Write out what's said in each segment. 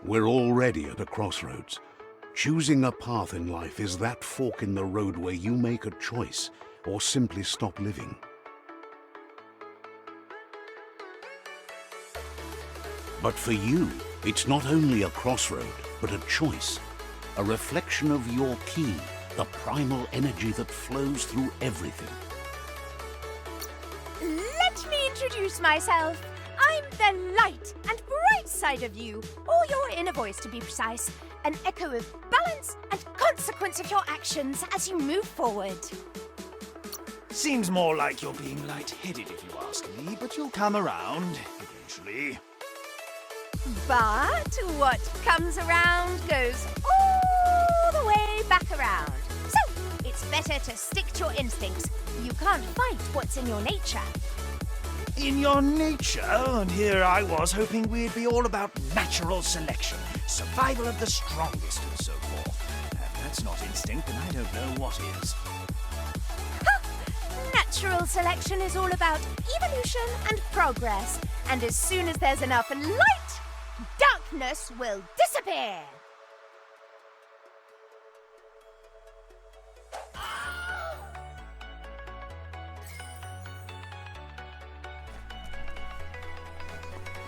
We're already at a crossroads. Choosing a path in life is that fork in the road where you make a choice or simply stop living. But for you, it's not only a crossroad, but a choice. A reflection of your ki, the primal energy that flows through everything. Let me introduce myself. I'm the light and bright side of you, or your inner voice to be precise. An echo of balance and consequence of your actions as you move forward. Seems more like you're being light-headed if you ask me, but you'll come around, eventually. But what comes around goes all the way back around. So, it's better to stick to your instincts. You can't fight what's in your nature. In your nature, and here I was hoping we'd be all about natural selection, survival of the strongest and so forth. If that's not instinct, then I don't know what is. Natural selection is all about evolution and progress. And as soon as there's enough light, darkness will disappear.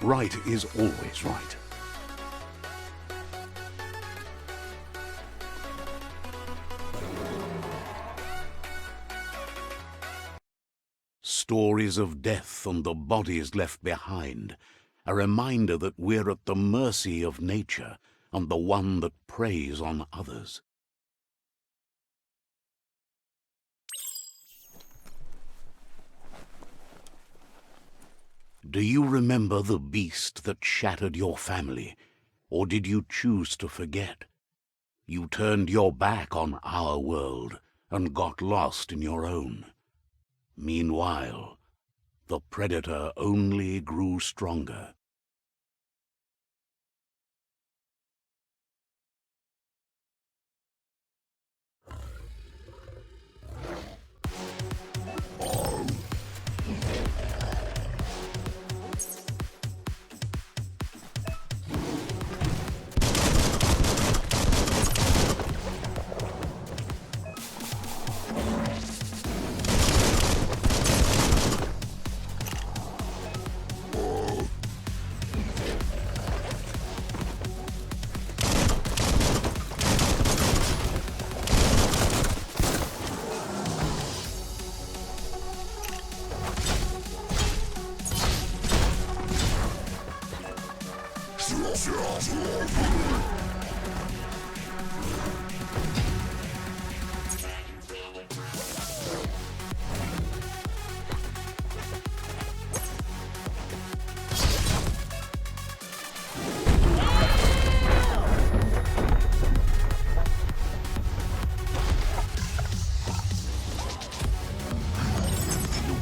Right is always right. Stories of death and the bodies left behind, a reminder that we're at the mercy of nature and the one that preys on others. Do you remember the beast that shattered your family, or did you choose to forget? You turned your back on our world and got lost in your own. Meanwhile, the predator only grew stronger.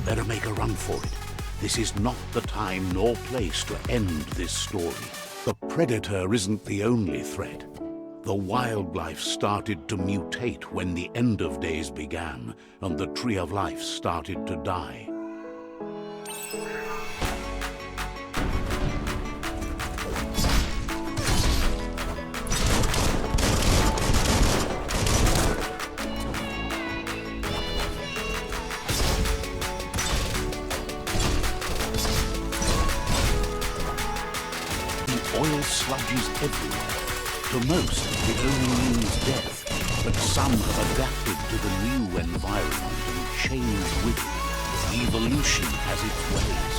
Better make a run for it. This is not the time nor place to end this story. The predator isn't the only threat. The wildlife started to mutate when the end of days began, and the tree of life started to die. Oil sludges everywhere. To most, it only means death, but some have adapted to the new environment and changed with it. Evolution has its ways.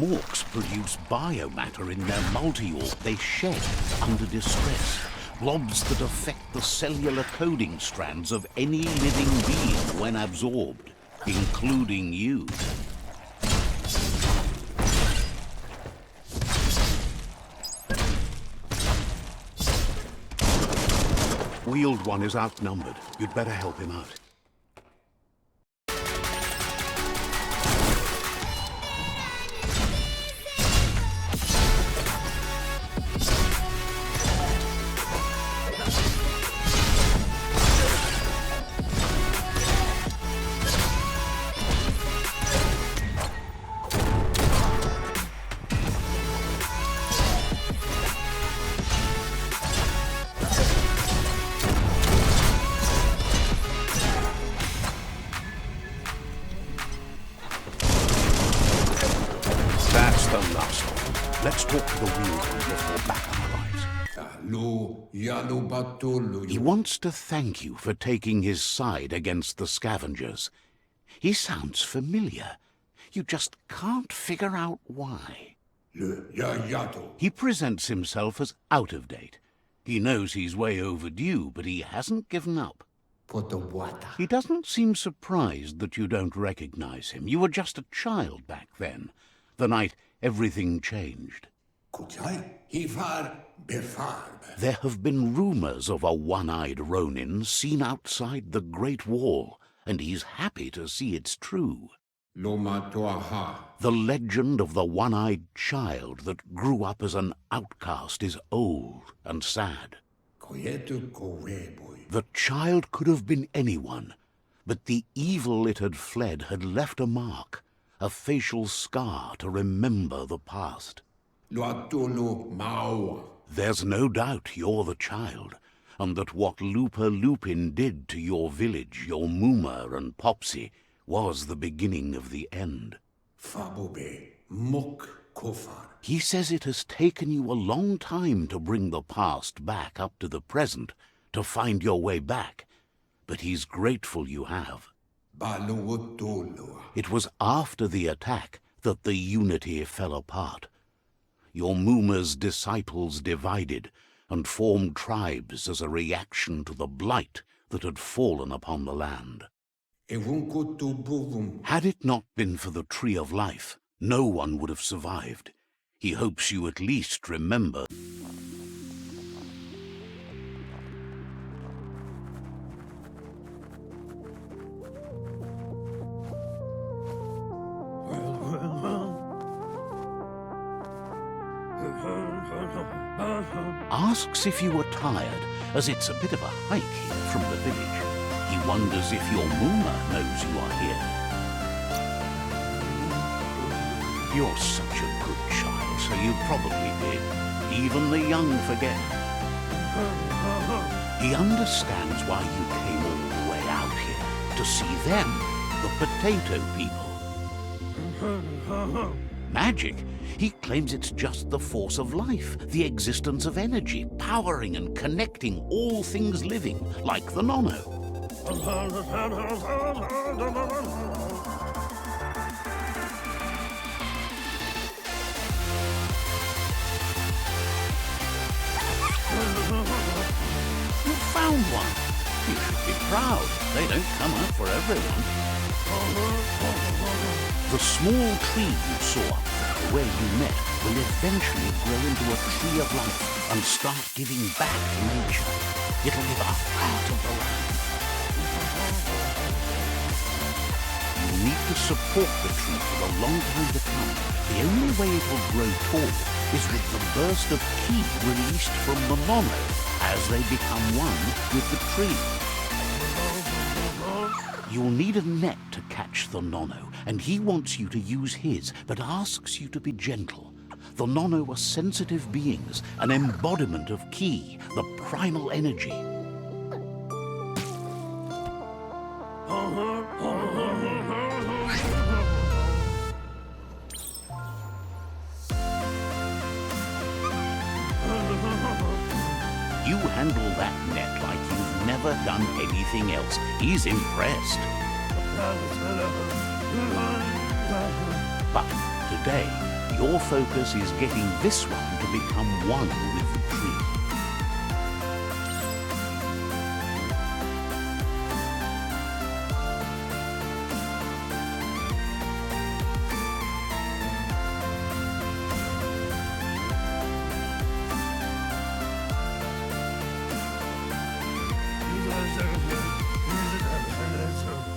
Morks produce biomatter in their multi-orb they shed under distress. Blobs that affect the cellular coding strands of any living being when absorbed, including you. Wheeled One is outnumbered. You'd better help him out. That's the last one. Let's talk to the Wheeled One before backup arrives. He wants to thank you for taking his side against the Scavengers. He sounds familiar. You just can't figure out why. He presents himself as out of date. He knows he's way overdue, but he hasn't given up. He doesn't seem surprised that you don't recognize him. You were just a child back then, the night everything changed. There have been rumors of a one-eyed Ronin seen outside the Great Wall, and he's happy to see it's true. The legend of the one-eyed child that grew up as an outcast is old and sad. The child could have been anyone, but the evil it had fled had left a mark, a facial scar to remember the past. There's no doubt you're the child, and that what LUPA-LUPIN did to your village, your Muma and Popsy, was the beginning of the end. He says it has taken you a long time to bring the past back up to the present, to find your way back, but he's grateful you have. It was after the attack that the unity fell apart. Your Muma's disciples divided and formed tribes as a reaction to the blight that had fallen upon the land. Had it not been for the Tree of Life, no one would have survived. He hopes you at least remember. Asks if you were tired, as it's a bit of a hike here from the village. He wonders if your Muma knows you are here. You're such a good child, so you probably did. Even the young forget. He understands why you came all the way out here, to see them, the potato people. Magic? He claims it's just the force of life, the existence of energy, powering and connecting all things living, like the Nono. You found one. You should be proud. They don't come out for everyone. The small tree you saw up there where you met will eventually grow into a tree of life and start giving back to nature. It'll give a heart of the land. You need to support the tree for a long time to come. The only way it will grow tall is with the burst of ki released from the Mono as they become one with the tree. You'll need a net to catch the Nono, and he wants you to use his, but asks you to be gentle. The Nono are sensitive beings, an embodiment of ki, the primal energy. You handle that net like you've never done anything else. He's impressed. But today, Your focus is getting this one to become one with the tree.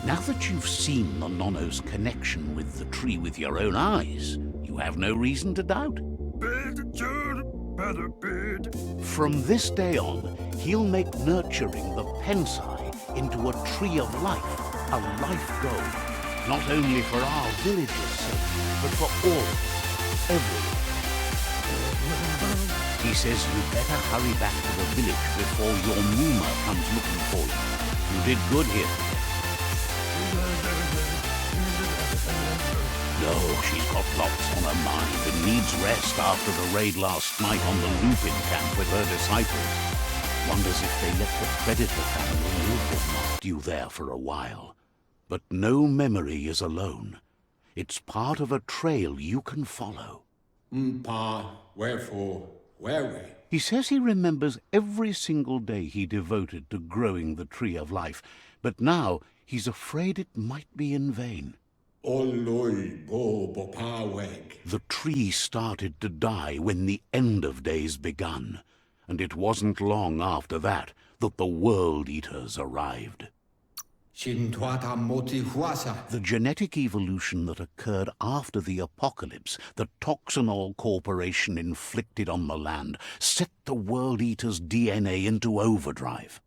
Now that you've seen the Nono's connection with the tree with your own eyes, you have no reason to doubt. From this day on, he'll make nurturing the Pensai into a tree of life, a life goal, not only for our village's sake, but for all, everyone. He says you better hurry back to the village before your Muma comes looking for you. You did good here. No, she's got lots on her mind and needs rest after the raid last night on the Lupin camp with her disciples. Wonders if they let the Predator family live or not you there for a while. But no memory is alone. It's part of a trail you can follow. Pa, wherefore, where we? He says he remembers every single day he devoted to growing the Tree of Life, but now he's afraid it might be in vain. The tree started to die when the end of days begun, and it wasn't long after that that the World Eaters arrived. The genetic evolution that occurred after the apocalypse that Toxanol Corporation inflicted on the land set the World Eaters' DNA into overdrive.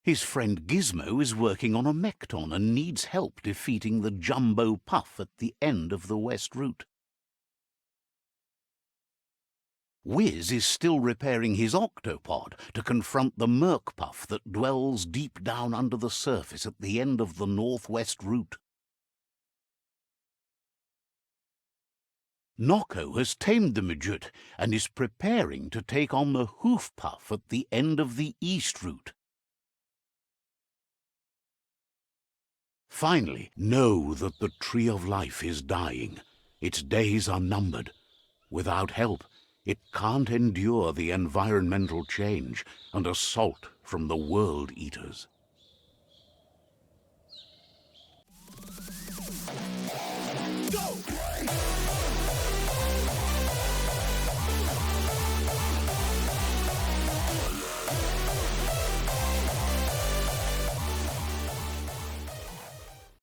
His friend Gizmo is working on a Mekton and needs help defeating the Jumbo Puff at the end of the West Route. Wiz is still repairing his octopod to confront the Merc Puff that dwells deep down under the surface at the end of the Northwest Route. Nocco has tamed the Midget and is preparing to take on the Hoof Puff at the end of the East Route. Finally, know that the Tree of Life is dying. Its days are numbered. Without help, it can't endure the environmental change and assault from the World Eaters.